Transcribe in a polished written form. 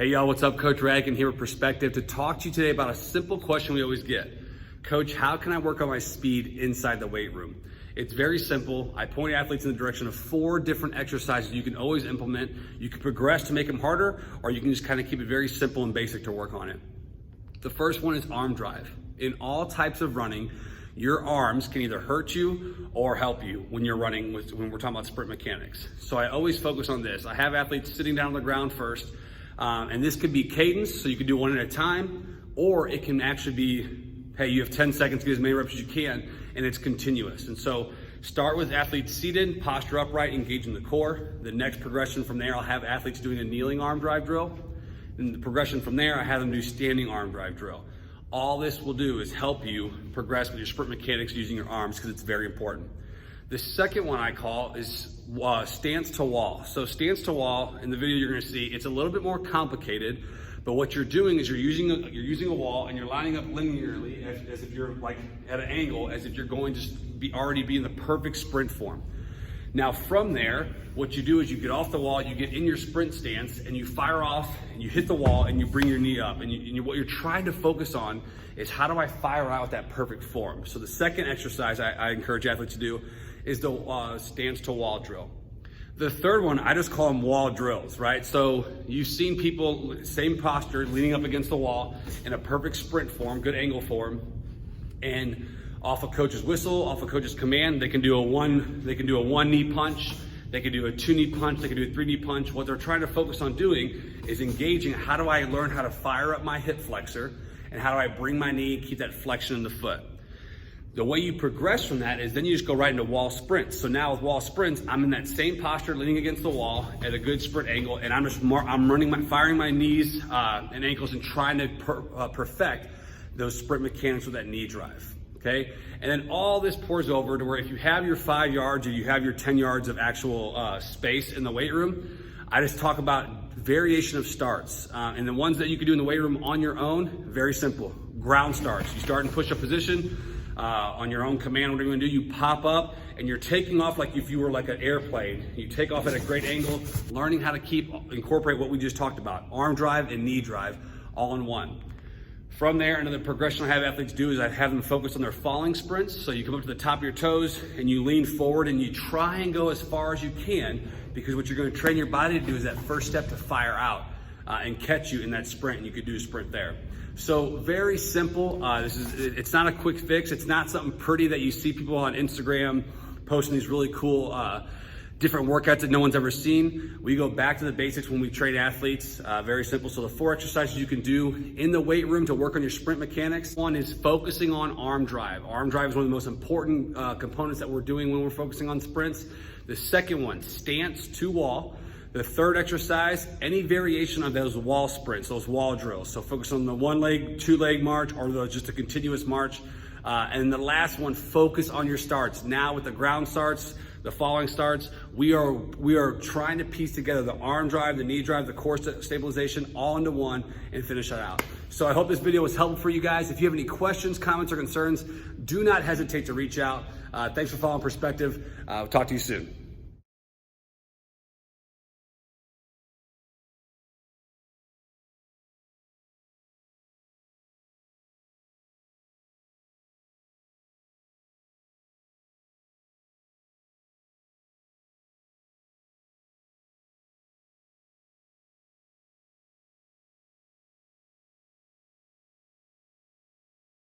Hey y'all, what's up? Coach Radigan here with Perspective to talk to you today about a simple question we always get. Coach, how can I work on my speed inside the weight room? It's very simple. I point athletes in the direction of 4 different exercises you can always implement. You can progress to make them harder, or you can just kind of keep it very simple and basic to work on it. The first one is arm drive. In all types of running, your arms can either hurt you or help you when you're running, when we're talking about sprint mechanics. So I always focus on this. I have athletes sitting down on the ground first, and this could be cadence, so you can do one at a time, or it can actually be, hey, you have 10 seconds to get as many reps as you can, and it's continuous. And so start with athletes seated, posture upright, engaging the core. The next progression from there, I'll have athletes doing a kneeling arm drive drill. And the progression from there, I have them do standing arm drive drill. All this will do is help you progress with your sprint mechanics using your arms, because it's very important. The second one I call is stance to wall. So stance to wall, in the video you're gonna see, it's a little bit more complicated, but what you're doing is you're using a wall and you're lining up linearly as if you're like at an angle, as if you're going to already be in the perfect sprint form. Now from there, what you do is you get off the wall, you get in your sprint stance, and you fire off, and you hit the wall, and you bring your knee up. And what you're trying to focus on is, how do I fire out with that perfect form? So the second exercise I encourage athletes to do is the stance to wall drill. The third one, I just call them wall drills, right? So you've seen people, same posture, leaning up against the wall in a perfect sprint form, good angle form, and off a coach's whistle, off a coach's command, they can do a one knee punch, they can do a 2 knee punch, they can do a 3 knee punch. What they're trying to focus on doing is engaging, how do I learn how to fire up my hip flexor, and how do I bring my knee, keep that flexion in the foot. The way you progress from that is then you just go right into wall sprints. So now with wall sprints, I'm in that same posture, leaning against the wall at a good sprint angle, and I'm firing my knees and ankles and trying to perfect those sprint mechanics with that knee drive. Okay, and then all this pours over to where if you have your 5 yards or you have your 10 yards of actual space in the weight room, I just talk about variation of starts. And the ones that you can do in the weight room on your own, very simple. Ground starts. You start in push-up position on your own command. What are you gonna do? You pop up and you're taking off like if you were like an airplane. You take off at a great angle, learning how to incorporate what we just talked about, arm drive and knee drive, all in one. From there, another progression I have athletes do is I have them focus on their falling sprints. So you come up to the top of your toes and you lean forward and you try and go as far as you can, because what you're going to train your body to do is that first step to fire out and catch you in that sprint, and you could do a sprint there. So very simple. It's not a quick fix. It's not something pretty that you see people on Instagram posting these really cool different workouts that no one's ever seen. We go back to the basics when we train athletes, very simple. So the 4 exercises you can do in the weight room to work on your sprint mechanics. One is focusing on arm drive. Arm drive is one of the most important components that we're doing when we're focusing on sprints. The second one, stance to wall. The third exercise, any variation of those wall sprints, those wall drills. So focus on the 1 leg, 2 leg march, or just a continuous march. And the last one, focus on your starts. Now with the ground starts, the following starts, we are trying to piece together the arm drive, the knee drive, the core stabilization, all into one, and finish that out. So I hope this video was helpful for you guys. If you have any questions, comments, or concerns, do not hesitate to reach out. Thanks for following Perspective. Talk to you soon.